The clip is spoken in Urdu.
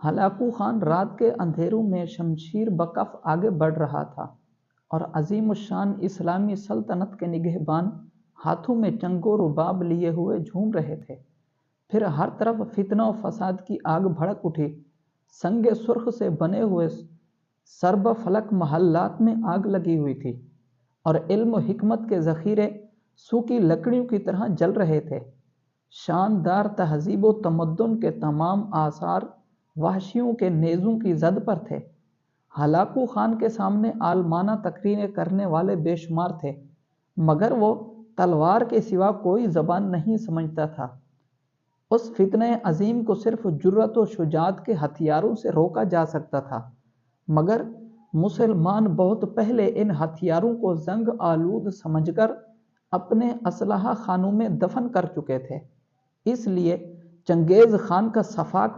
ہلاکو خان رات کے اندھیروں میں شمشیر بکف آگے بڑھ رہا تھا اور عظیم الشان اسلامی سلطنت کے نگہبان ہاتھوں میں چنگ و رباب لیے ہوئے جھوم رہے تھے۔ پھر ہر طرف فتنہ و فساد کی آگ بھڑک اٹھی۔ سنگ سرخ سے بنے ہوئے سرب فلک محلات میں آگ لگی ہوئی تھی اور علم و حکمت کے ذخیرے سوکھی لکڑیوں کی طرح جل رہے تھے۔ شاندار تہذیب و تمدن کے تمام آثار وحشیوں کے نیزوں کی زد پر تھے۔ ہلاکو خان کے سامنے عالمانہ تقریریں کرنے والے بے شمار تھے، مگر وہ تلوار کے سوا کوئی زبان نہیں سمجھتا تھا۔ اس فتنہ عظیم کو صرف جرأت و شجاعت کے ہتھیاروں سے روکا جا سکتا تھا، مگر مسلمان بہت پہلے ان ہتھیاروں کو زنگ آلود سمجھ کر اپنے اسلحہ خانوں میں دفن کر چکے تھے۔ اس لیے چنگیز خان کا سفاک